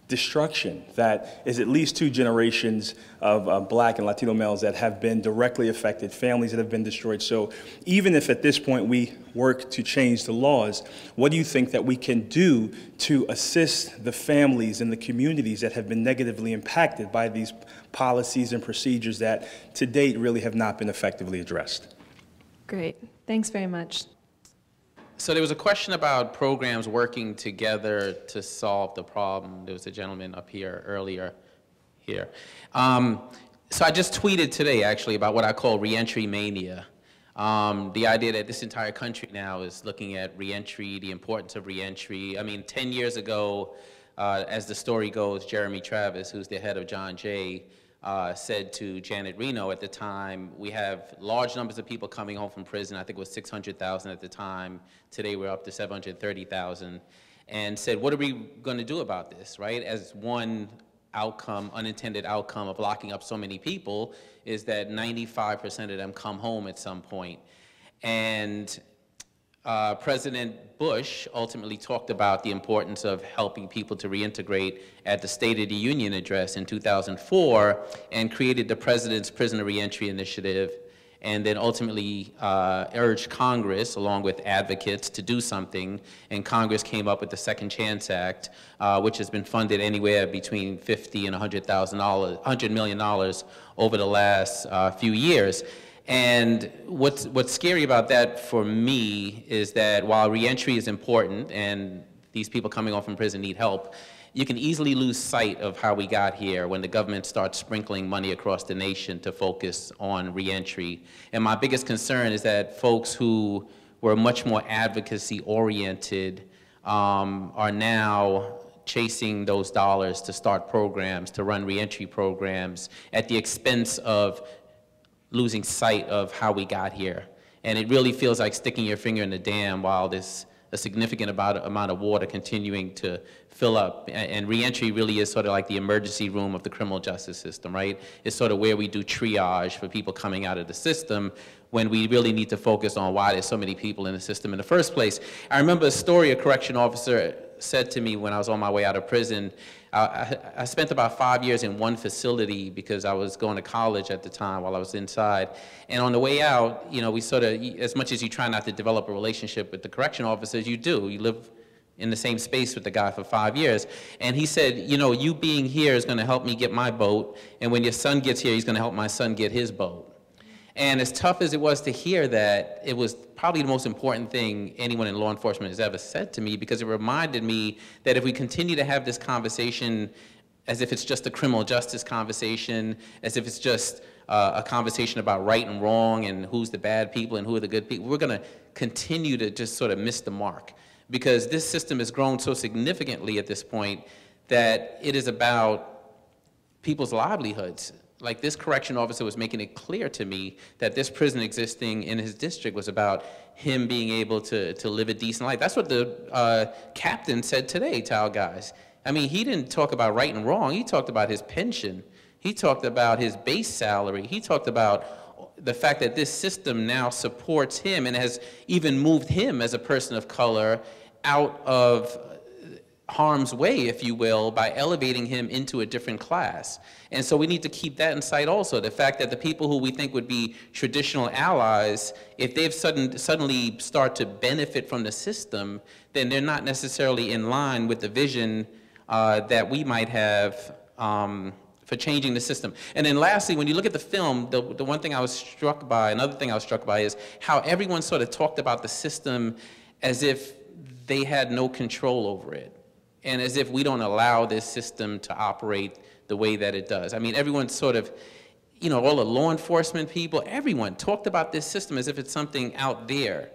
destruction that is at least 2 generations of Black and Latino males that have been directly affected, families that have been destroyed. So even if at this point we work to change the laws, what do you think that we can do to assist the families and the communities that have been negatively impacted by these policies and procedures that to date really have not been effectively addressed? Great. Thanks very much. So there was a question about programs working together to solve the problem. There was a gentleman up here earlier here. So I just tweeted today, actually, about what I call Reentry Mania. The idea that this entire country now is looking at reentry, the importance of reentry. I mean, 10 years ago, as the story goes, Jeremy Travis, who's the head of John Jay, said to Janet Reno at the time, we have large numbers of people coming home from prison. I think it was 600,000 at the time. Today we're up to 730,000. And said, what are we going to do about this, right? As one unintended outcome of locking up so many people is that 95% of them come home at some point. And President Bush ultimately talked about the importance of helping people to reintegrate at the State of the Union address in 2004 and created the President's Prisoner Reentry Initiative, and then ultimately urged Congress, along with advocates, to do something. And Congress came up with the Second Chance Act, which has been funded anywhere between $50 and $100 million over the last few years. And what's scary about that for me is that while reentry is important and these people coming off from prison need help, you can easily lose sight of how we got here when the government starts sprinkling money across the nation to focus on reentry. And my biggest concern is that folks who were much more advocacy-oriented are now chasing those dollars to start programs, to run reentry programs, at the expense of losing sight of how we got here. And it really feels like sticking your finger in the dam while there's a significant amount of water continuing to fill up. And reentry really is sort of like the emergency room of the criminal justice system, right? It's sort of where we do triage for people coming out of the system when we really need to focus on why there's so many people in the system in the first place. I remember a story a correction officer said to me when I was on my way out of prison. I spent about 5 years in one facility because I was going to college at the time while I was inside. And on the way out, you know, we sort of, as much as you try not to develop a relationship with the correction officers, you do. You live in the same space with the guy for 5 years. And he said, you know, you being here is going to help me get my boat. And when your son gets here, he's going to help my son get his boat. And as tough as it was to hear that, it was probably the most important thing anyone in law enforcement has ever said to me, because it reminded me that if we continue to have this conversation as if it's just a criminal justice conversation, as if it's just a conversation about right and wrong and who's the bad people and who are the good people, we're going to continue to just sort of miss the mark. Because this system has grown so significantly at this point that it is about people's livelihoods. Like, this correction officer was making it clear to me that this prison existing in his district was about him being able to live a decent life. That's what the captain said today to our guys. I mean, he didn't talk about right and wrong. He talked about his pension. He talked about his base salary. He talked about the fact that this system now supports him and has even moved him as a person of color out of harm's way, if you will, by elevating him into a different class. And so we need to keep that in sight also, the fact that the people who we think would be traditional allies, if they've suddenly start to benefit from the system, then they're not necessarily in line with the vision that we might have for changing the system. And then lastly, when you look at the film, the one thing I was struck by, another thing I was struck by is how everyone sort of talked about the system as if they had no control over it, and as if we don't allow this system to operate the way that it does. I mean, everyone sort of, you know, all the law enforcement people, everyone talked about this system as if it's something out there,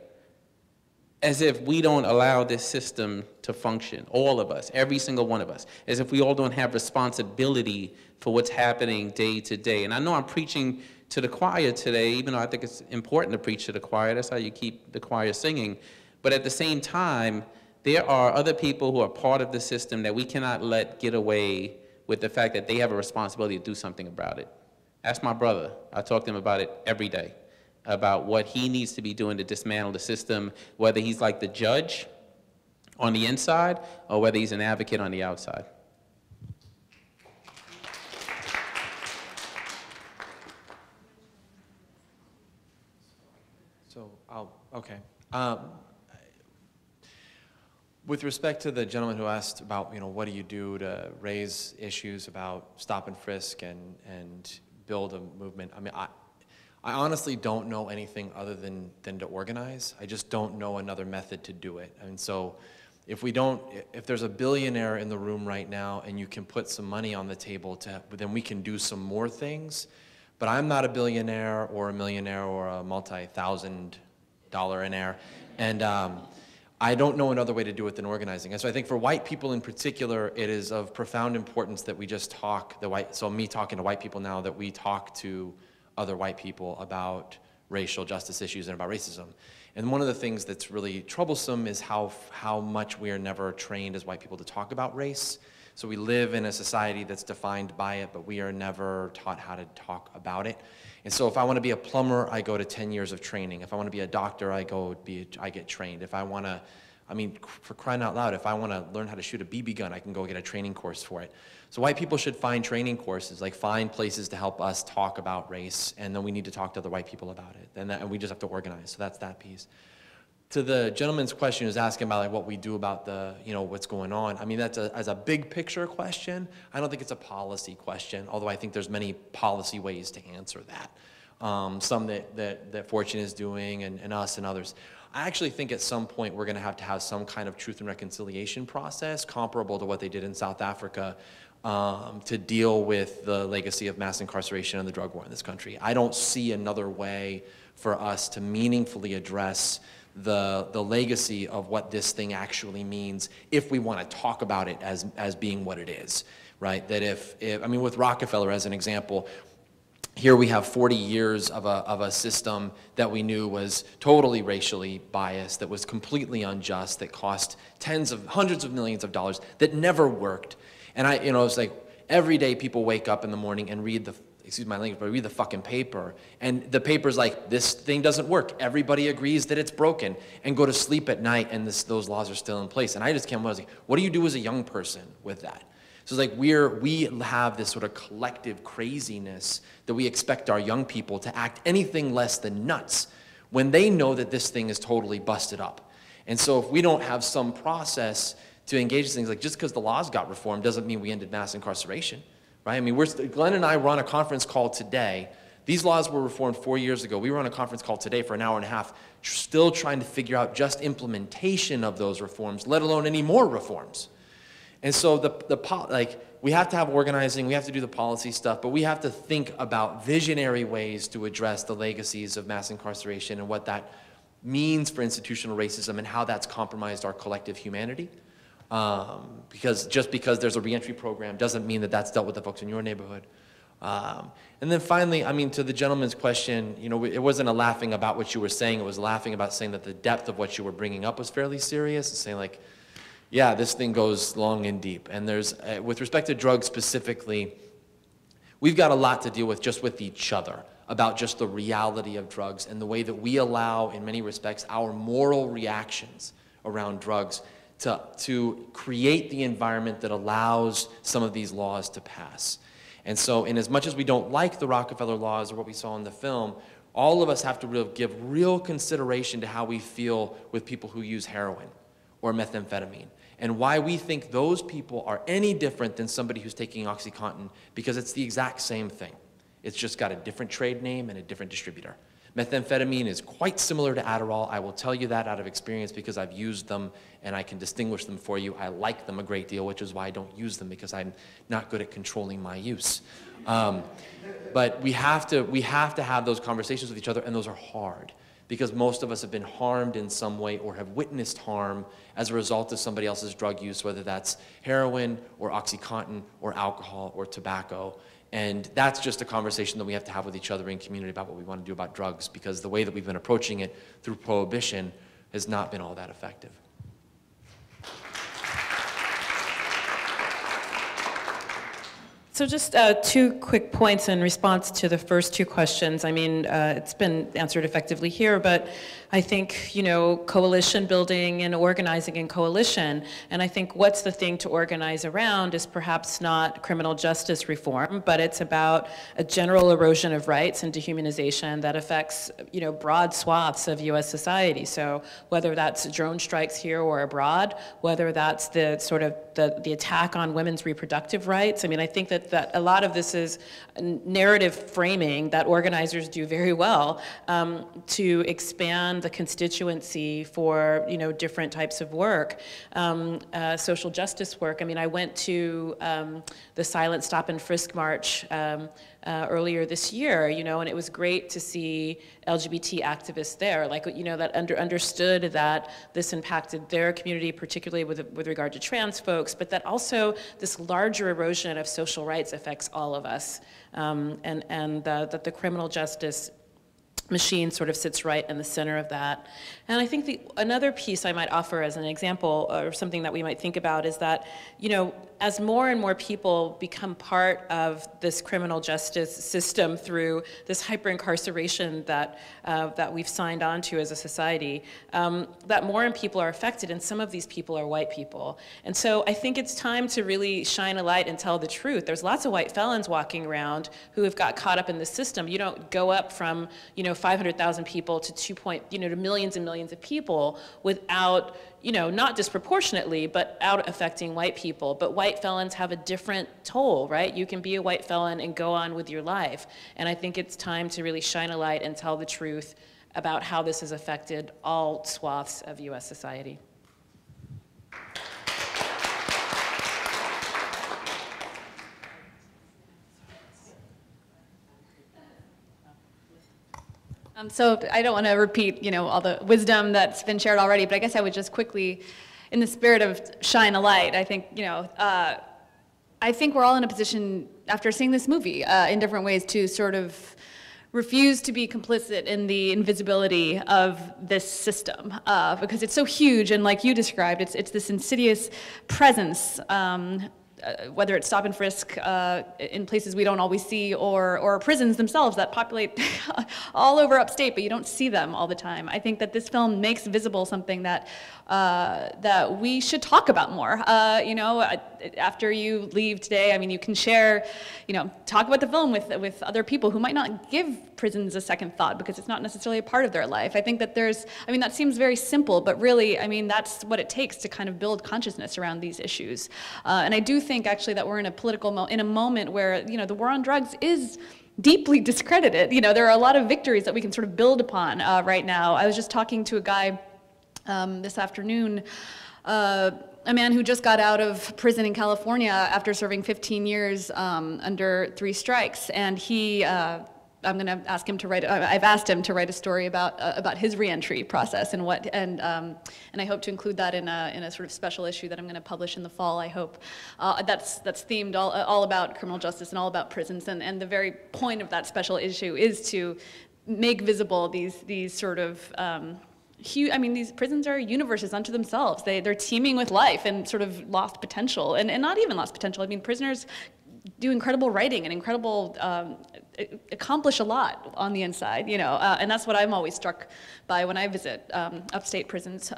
as if we don't allow this system to function, all of us, every single one of us, as if we all don't have responsibility for what's happening day to day. And I know I'm preaching to the choir today, even though I think it's important to preach to the choir. That's how you keep the choir singing. But at the same time, there are other people who are part of the system that we cannot let get away with the fact that they have a responsibility to do something about it. Ask my brother. I talk to him about it every day, about what he needs to be doing to dismantle the system, whether he's like the judge on the inside or whether he's an advocate on the outside. So, okay. With respect to the gentleman who asked about, you know, what do you do to raise issues about stop and frisk and build a movement, I mean, I honestly don't know anything other than to organize. I just don't know another method to do it. And so if there's a billionaire in the room right now and you can put some money on the table, then we can do some more things. But I'm not a billionaire or a millionaire or a multi-thousand-dollar-aire. And I don't know another way to do it than organizing. And so I think for white people in particular, it is of profound importance that we just talk, so me talking to white people now, that we talk to other white people about racial justice issues and about racism. And one of the things that's really troublesome is how much we are never trained as white people to talk about race. So we live in a society that's defined by it, but we are never taught how to talk about it. And so if I want to be a plumber, I go to 10 years of training. If I want to be a doctor, I get trained. If I want to, I mean, for crying out loud, if I want to learn how to shoot a BB gun, I can go get a training course for it. So white people should find training courses, like find places to help us talk about race, and then we need to talk to other white people about it. And we just have to organize, so that's that piece. To the gentleman's question who's asking about like what we do about the, what's going on, I mean, that's as a big picture question. I don't think it's a policy question, although I think there's many policy ways to answer that. Some that Fortune is doing and us and others. I actually think at some point we're gonna have to have some kind of truth and reconciliation process comparable to what they did in South Africa to deal with the legacy of mass incarceration and the drug war in this country. I don't see another way for us to meaningfully address the legacy of what this thing actually means if we want to talk about it as being what it is, right? That if I mean, with Rockefeller as an example, here we have 40 years of a system that we knew was totally racially biased, that was completely unjust, that cost hundreds of millions of dollars, that never worked. And it's like every day people wake up in the morning and read excuse my language, but read the fucking paper, and the paper's like, this thing doesn't work. Everybody agrees that it's broken, and go to sleep at night, and those laws are still in place. And I just can't, I was like, what do you do as a young person with that? So it's like we have this sort of collective craziness that we expect our young people to act anything less than nuts when they know that this thing is totally busted up. And so if we don't have some process to engage things, like just because the laws got reformed doesn't mean we ended mass incarceration. Right? I mean, Glenn and I were on a conference call today. These laws were reformed 4 years ago. We were on a conference call today for an hour and a half, still trying to figure out just implementation of those reforms, let alone any more reforms. And so we have to have organizing, we have to do the policy stuff, but we have to think about visionary ways to address the legacies of mass incarceration and what that means for institutional racism and how that's compromised our collective humanity. Because just because there's a reentry program doesn't mean that that's dealt with the folks in your neighborhood. And then finally, I mean, to the gentleman's question, it wasn't a laughing about what you were saying, it was laughing about saying that the depth of what you were bringing up was fairly serious, and saying like, yeah, this thing goes long and deep. And there's, with respect to drugs specifically, we've got a lot to deal with just with each other about just the reality of drugs and the way that we allow, in many respects, our moral reactions around drugs to create the environment that allows some of these laws to pass. And so, in as much as we don't like the Rockefeller laws or what we saw in the film, all of us have to give real consideration to how we feel with people who use heroin or methamphetamine, and why we think those people are any different than somebody who's taking OxyContin, because it's the exact same thing. It's just got a different trade name and a different distributor. Methamphetamine is quite similar to Adderall. I will tell you that out of experience because I've used them and I can distinguish them for you. I like them a great deal, which is why I don't use them, because I'm not good at controlling my use. But we have to have those conversations with each other, and those are hard because most of us have been harmed in some way or have witnessed harm as a result of somebody else's drug use, whether that's heroin or OxyContin or alcohol or tobacco. And that's just a conversation that we have to have with each other in community about what we want to do about drugs, because the way that we've been approaching it through prohibition has not been all that effective. So just 2 quick points in response to the first 2 questions. I mean, it's been answered effectively here, but I think, coalition building and organizing in coalition, and I think what's the thing to organize around is perhaps not criminal justice reform, but it's about a general erosion of rights and dehumanization that affects, broad swaths of U.S. society. So whether that's drone strikes here or abroad, whether that's the sort of the attack on women's reproductive rights. I mean, I think that a lot of this is narrative framing that organizers do very well to expand the constituency for different types of work, social justice work. I mean, I went to the Silent Stop and Frisk March earlier this year, and it was great to see LGBT activists there, that understood that this impacted their community, particularly with regard to trans folks, but that also this larger erosion of social rights affects all of us, and that the criminal justice machine sort of sits right in the center of that. And I think another piece I might offer as an example, or something that we might think about, is that, you know, as more and more people become part of this criminal justice system through this hyper-incarceration that we've signed on to as a society, that more and people are affected, and some of these people are white people. And so I think it's time to really shine a light and tell the truth. There's lots of white felons walking around who have got caught up in the system. You don't go up from, you know, 500,000 people to to millions and millions of people without, you know, not disproportionately, but out affecting white people. But white felons have a different toll, right? You can be a white felon and go on with your life. And I think it's time to really shine a light and tell the truth about how this has affected all swaths of US society. So I don't want to repeat, you know, all the wisdom that's been shared already, but I guess I would just quickly, in the spirit of shine a light, I think, you know, I think we're all in a position, after seeing this movie, in different ways, to sort of refuse to be complicit in the invisibility of this system, because it's so huge, and like you described, it's this insidious presence, whether it's stop and frisk in places we don't always see, or prisons themselves that populate all over upstate, but you don't see them all the time. I think that this film makes visible something that that we should talk about more. You know, after you leave today, I mean, you can share, you know, talk about the film with other people who might not give prisons a second thought because it's not necessarily a part of their life. I think that I mean, that seems very simple, but really, I mean, that's what it takes to kind of build consciousness around these issues. And I do think actually that we're in a moment where, you know, the war on drugs is deeply discredited. You know, there are a lot of victories that we can sort of build upon right now. I was just talking to a guy this afternoon, a man who just got out of prison in California after serving 15 years under 3 strikes, and he, I'm going to ask him to write. I've asked him to write a story about his reentry process and I hope to include that in a sort of special issue that I'm going to publish in the fall. I hope that's themed all about criminal justice and all about prisons, and the very point of that special issue is to make visible these sort of huge, I mean, these prisons are universes unto themselves. They're teeming with life and sort of lost potential, and not even lost potential. I mean, prisoners do incredible writing and incredible, accomplish a lot on the inside, you know, and that's what I'm always struck by when I visit upstate prisons.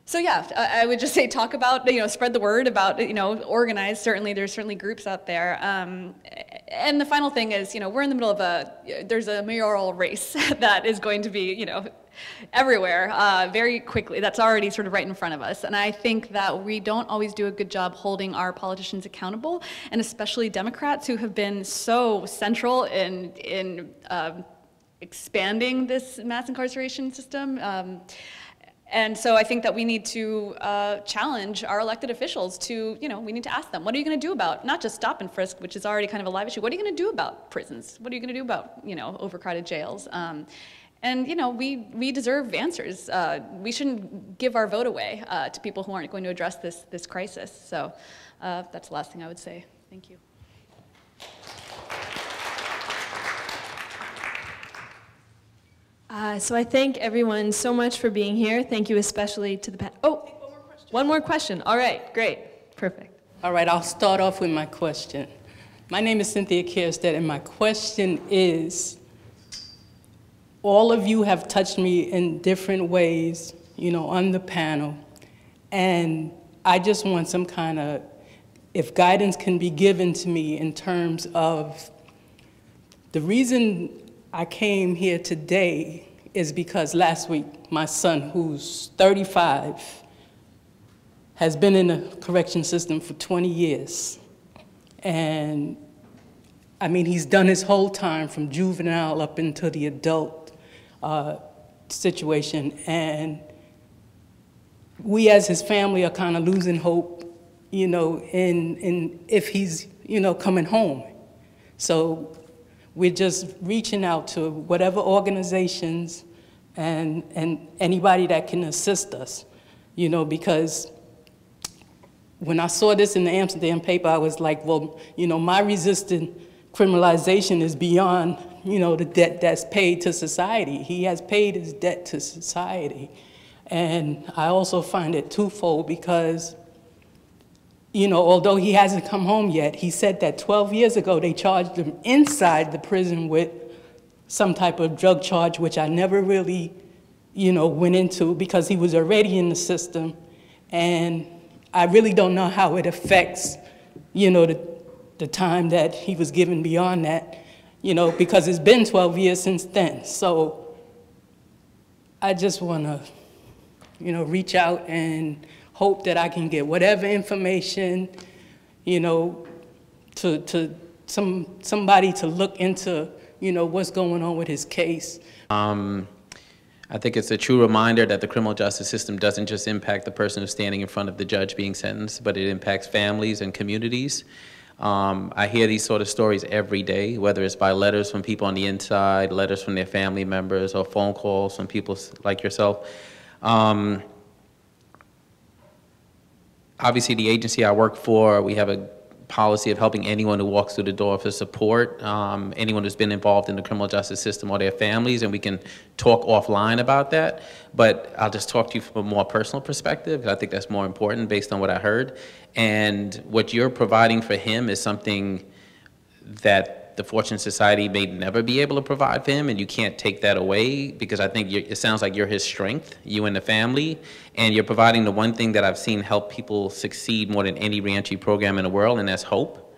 So yeah, I would just say talk about, you know, spread the word about, you know, organize. There's certainly groups out there. And the final thing is, you know, we're in the middle of there's a mayoral race that is going to be, you know, everywhere very quickly. That's already sort of right in front of us. And I think that we don't always do a good job holding our politicians accountable, and especially Democrats who have been so central in expanding this mass incarceration system. And so I think that we need to challenge our elected officials to, you know, we need to ask them, what are you going to do about not just stop and frisk, which is already kind of a live issue, what are you going to do about prisons? What are you going to do about, you know, overcrowded jails? And, you know, we deserve answers. We shouldn't give our vote away to people who aren't going to address this crisis. So that's the last thing I would say. Thank you. So I thank everyone so much for being here. Thank you especially to the panel. Oh, one more question. All right, great, perfect. All right, I'll start off with my question. My name is Cynthia Kierstead, and my question is, all of you have touched me in different ways, you know, on the panel, and I just want some kind of, if guidance can be given to me in terms of the reason I came here today is because last week my son, who's 35, has been in the correction system for 20 years. And I mean, he's done his whole time from juvenile up into the adult situation. And we as his family are kind of losing hope, you know, in if he's, you know, coming home. So we're just reaching out to whatever organizations and anybody that can assist us, you know, because when I saw this in the Amsterdam paper, I was like, well, you know, my resistant criminalization is beyond, you know, the debt that's paid to society. He has paid his debt to society. And I also find it twofold because, you know, although he hasn't come home yet, he said that 12 years ago they charged him inside the prison with some type of drug charge, which I never really, you know, went into because he was already in the system. And I really don't know how it affects, you know, the time that he was given beyond that, you know, because it's been 12 years since then. So I just want to, you know, reach out and hope that I can get whatever information, you know, to somebody to look into, you know, what's going on with his case. I think it's a true reminder that the criminal justice system doesn't just impact the person who's standing in front of the judge being sentenced, but it impacts families and communities. I hear these sort of stories every day, whether it's by letters from people on the inside, letters from their family members, or phone calls from people like yourself. Obviously, the agency I work for, we have a policy of helping anyone who walks through the door for support, anyone who's been involved in the criminal justice system or their families, and we can talk offline about that. But I'll just talk to you from a more personal perspective, because I think that's more important based on what I heard. And what you're providing for him is something that the Fortune Society may never be able to provide for him, and you can't take that away, because I think it sounds like you're his strength, you and the family, and you're providing the one thing that I've seen help people succeed more than any reentry program in the world, and that's hope.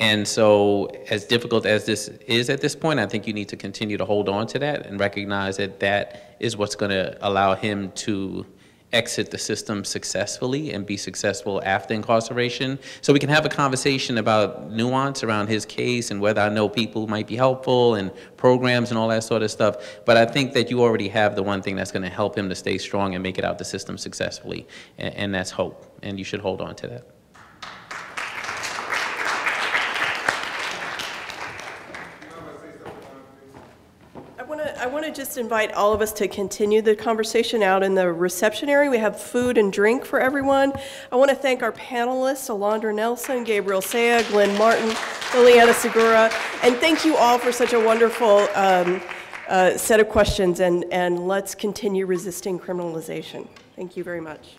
And so as difficult as this is at this point, I think you need to continue to hold on to that and recognize that that is what's going to allow him to exit the system successfully and be successful after incarceration. So we can have a conversation about nuance around his case and whether I know people who might be helpful and programs and all that sort of stuff. But I think that you already have the one thing that's going to help him to stay strong and make it out the system successfully, and that's hope. And you should hold on to that. I want to just invite all of us to continue the conversation out in the reception area. We have food and drink for everyone. I want to thank our panelists, Alondra Nelson, Gabriel Sayegh, Glenn Martin, Liliana Segura, and thank you all for such a wonderful set of questions, and let's continue resisting criminalization. Thank you very much.